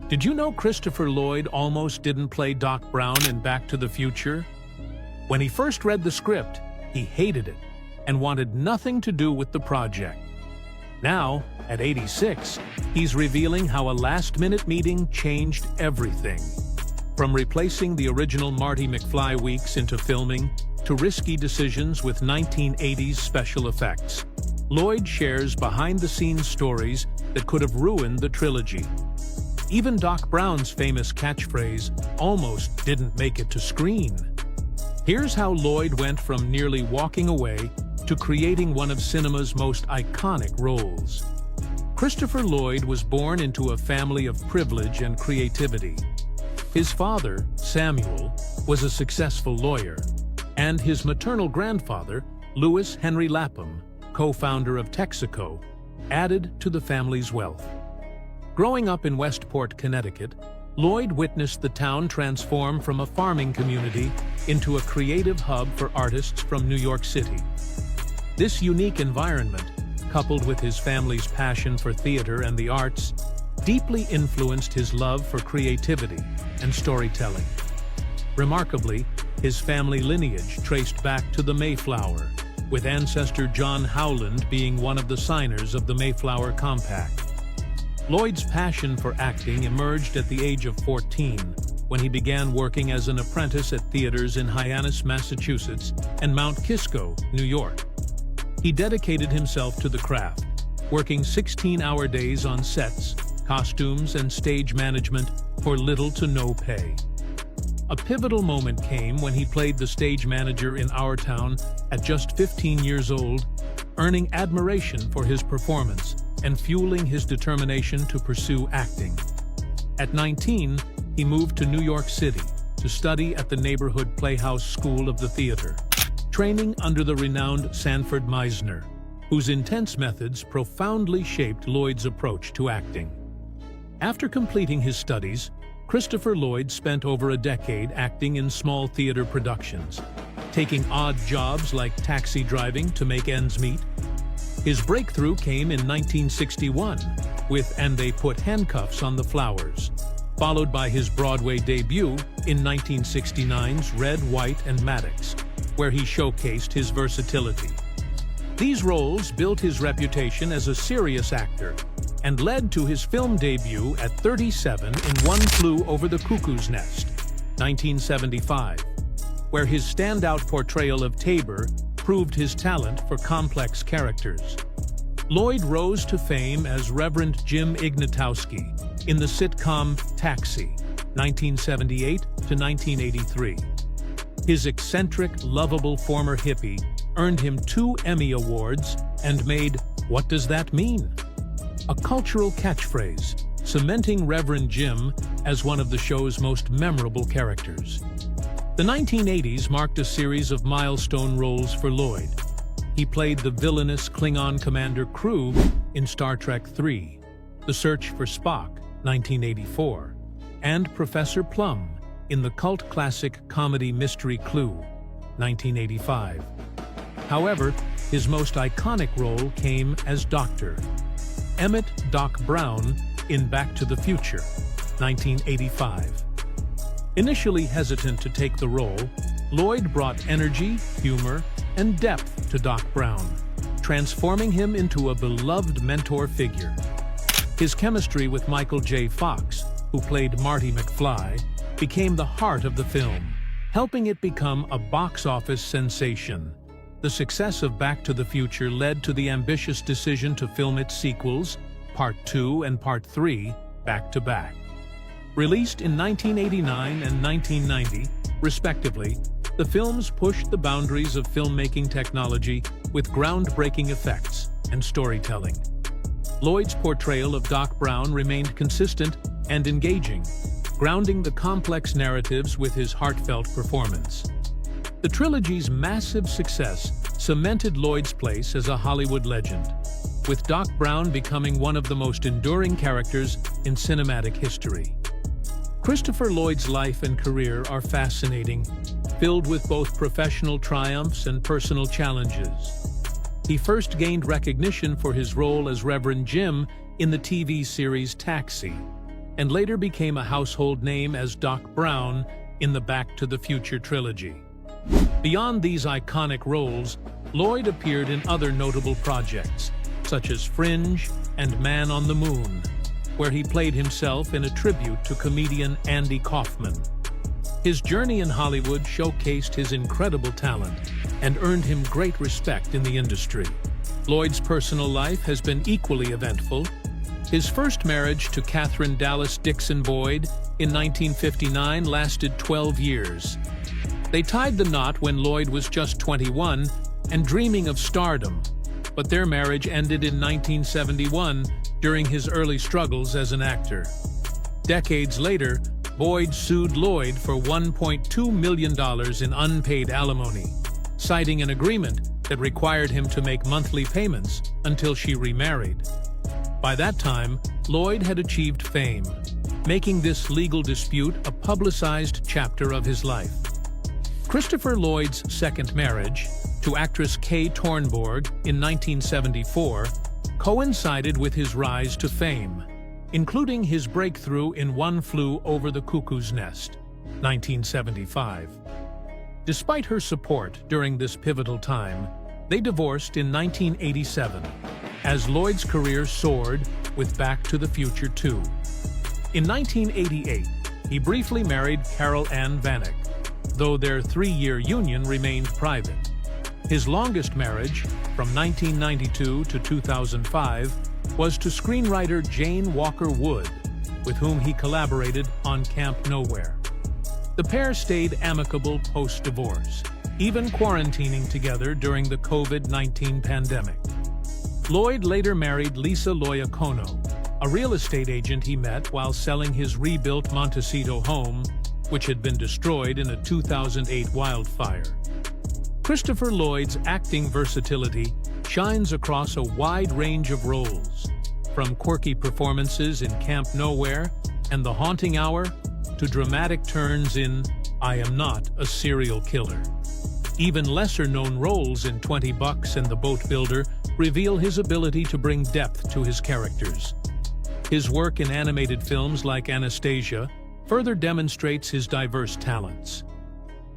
Did you know Christopher Lloyd almost didn't play Doc Brown in Back to the Future? When he first read the script, he hated it and wanted nothing to do with the project. Now, at 86, he's revealing how a last-minute meeting changed everything. From replacing the original Marty McFly weeks into filming, to risky decisions with 1980s special effects, Lloyd shares behind-the-scenes stories that could have ruined the trilogy. Even Doc Brown's famous catchphrase almost didn't make it to screen. Here's how Lloyd went from nearly walking away to creating one of cinema's most iconic roles. Christopher Lloyd was born into a family of privilege and creativity. His father, Samuel, was a successful lawyer, and his maternal grandfather, Lewis Henry Lapham, co-founder of Texaco, added to the family's wealth. Growing up in Westport, Connecticut, Lloyd witnessed the town transform from a farming community into a creative hub for artists from New York City. This unique environment, coupled with his family's passion for theater and the arts, deeply influenced his love for creativity and storytelling. Remarkably, his family lineage traced back to the Mayflower, with ancestor John Howland being one of the signers of the Mayflower Compact. Lloyd's passion for acting emerged at the age of 14, when he began working as an apprentice at theaters in Hyannis, Massachusetts, and Mount Kisco, New York. He dedicated himself to the craft, working 16-hour days on sets, costumes, and stage management for little to no pay. A pivotal moment came when he played the stage manager in Our Town at just 15 years old, earning admiration for his performance and fueling his determination to pursue acting. At 19, he moved to New York City to study at the neighborhood Playhouse School of the Theater, training under the renowned Sanford Meisner, whose intense methods profoundly shaped Lloyd's approach to acting. After completing his studies, Christopher Lloyd spent over a decade acting in small theater productions, taking odd jobs like taxi driving to make ends meet. His breakthrough came in 1961 with And They Put Handcuffs on the Flowers, followed by his Broadway debut in 1969's Red, White, and Maddox, where he showcased his versatility. These roles built his reputation as a serious actor and led to his film debut at 37 in One Flew Over the Cuckoo's Nest, 1975, where his standout portrayal of Tabor proved his talent for complex characters. Lloyd rose to fame as Reverend Jim Ignatowski in the sitcom Taxi, 1978 to 1983. His eccentric, lovable former hippie earned him 2 Emmy Awards and made "What Does That Mean?" a cultural catchphrase, cementing Reverend Jim as one of the show's most memorable characters. The 1980s marked a series of milestone roles for Lloyd. He played the villainous Klingon Commander Krug in Star Trek III, The Search for Spock, 1984, and Professor Plum in the cult classic comedy mystery Clue, 1985. However, his most iconic role came as Dr. Emmett Doc Brown in Back to the Future, 1985. Initially hesitant to take the role, Lloyd brought energy, humor, and depth to Doc Brown, transforming him into a beloved mentor figure. His chemistry with Michael J. Fox, who played Marty McFly, became the heart of the film, helping it become a box office sensation. The success of Back to the Future led to the ambitious decision to film its sequels, Part 2 and Part 3, back-to-back. Released in 1989 and 1990, respectively, the films pushed the boundaries of filmmaking technology with groundbreaking effects and storytelling. Lloyd's portrayal of Doc Brown remained consistent and engaging, grounding the complex narratives with his heartfelt performance. The trilogy's massive success cemented Lloyd's place as a Hollywood legend, with Doc Brown becoming one of the most enduring characters in cinematic history. Christopher Lloyd's life and career are fascinating, filled with both professional triumphs and personal challenges. He first gained recognition for his role as Reverend Jim in the TV series Taxi, and later became a household name as Doc Brown in the Back to the Future trilogy. Beyond these iconic roles, Lloyd appeared in other notable projects, such as Fringe and Man on the Moon, where he played himself in a tribute to comedian Andy Kaufman. His journey in Hollywood showcased his incredible talent and earned him great respect in the industry. Lloyd's personal life has been equally eventful. His first marriage to Catherine Dallas Dixon Boyd in 1959 lasted 12 years. They tied the knot when Lloyd was just 21 and dreaming of stardom, but their marriage ended in 1971 during his early struggles as an actor. Decades later, Boyd sued Lloyd for $1.2 million in unpaid alimony, citing an agreement that required him to make monthly payments until she remarried. By that time, Lloyd had achieved fame, making this legal dispute a publicized chapter of his life. Christopher Lloyd's second marriage, to actress Kay Tornborg in 1974, coincided with his rise to fame, including his breakthrough in One Flew Over the Cuckoo's Nest, 1975. Despite her support during this pivotal time, they divorced in 1987, as Lloyd's career soared with Back to the Future 2. In 1988, he briefly married Carol Ann Vanek, though their 3-year union remained private. His longest marriage, from 1992 to 2005, was to screenwriter Jane Walker Wood, with whom he collaborated on Camp Nowhere. The pair stayed amicable post-divorce, even quarantining together during the COVID-19 pandemic. Lloyd later married Lisa Loyacono, a real estate agent he met while selling his rebuilt Montecito home, which had been destroyed in a 2008 wildfire. Christopher Lloyd's acting versatility shines across a wide range of roles, from quirky performances in Camp Nowhere and The Haunting Hour to dramatic turns in I Am Not a Serial Killer. Even lesser-known roles in 20 Bucks and The Boat Builder reveal his ability to bring depth to his characters. His work in animated films like Anastasia further demonstrates his diverse talents.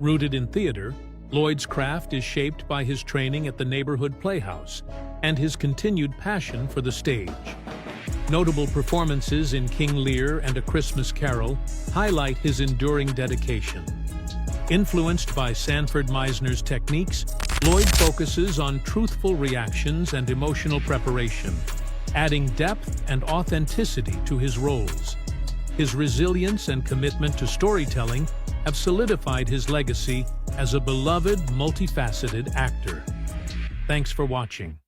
Rooted in theater, Lloyd's craft is shaped by his training at the neighborhood playhouse and his continued passion for the stage. Notable performances in King Lear and A Christmas Carol highlight his enduring dedication. Influenced by Sanford Meisner's techniques, Lloyd focuses on truthful reactions and emotional preparation, adding depth and authenticity to his roles. His resilience and commitment to storytelling have solidified his legacy as a beloved, multifaceted actor. Thanks for watching.